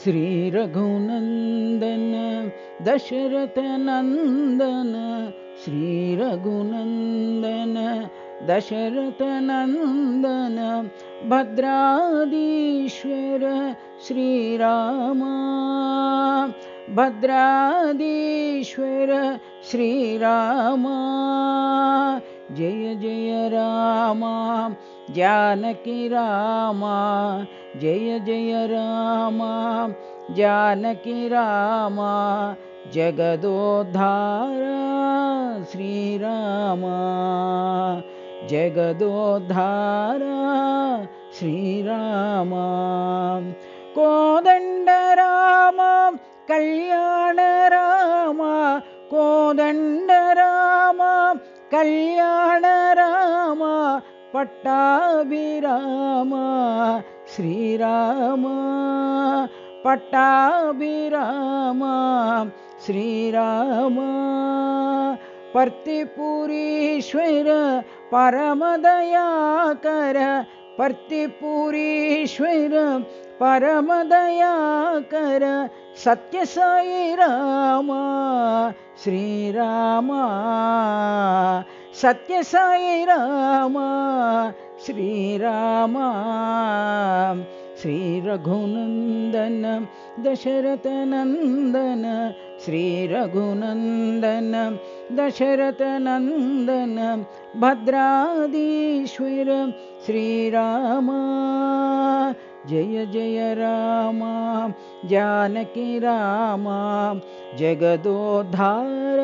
Shri Raghunandan Dasharath Nandan, Shri Raghunandan Dasharath Nandan, भद्राधीश्वर Shriram, भद्राधीश्वर Shriram. Jai Jai Ram Janaki Ram, Jai Jai Ram Janaki Ram, जगदोद्धार Shriram, जगदोद्धार Shriram. Kodanda Ram Kalyan Ram, Kodanda Ram Kalyan Ram, Pattabiram Shriram, Pattabiram Shriram. पर्तिपुरीश्वर परमदयाकर, पर्तिपुरीश्वर परमदयाकर, Satya Sai Ram Shriram, Satya Sai Ram Shriram. Shri Raghunandan Dasharath Nandan, Shri Raghunandan Dasharath Nandan, भद्राधीश्वर Shriram. Jai Jai Ram Janaki Ram, जगदोद्धार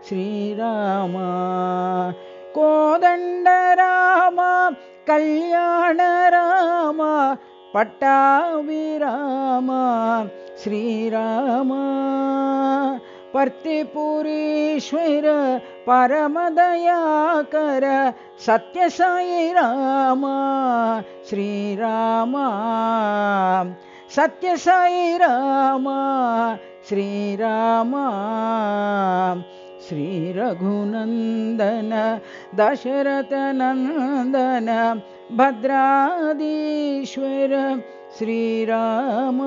Shriram. Kodanda Ram Kalyan Ram, Pattabiram Shriram. पर्तिपुरीश्वर परमदयाकर, Satya Sai Ram Shriram, Satya Sai Ram Shriram. Shri Raghunandan Dasharath Nandan, भद्राधीश्वर Shriram.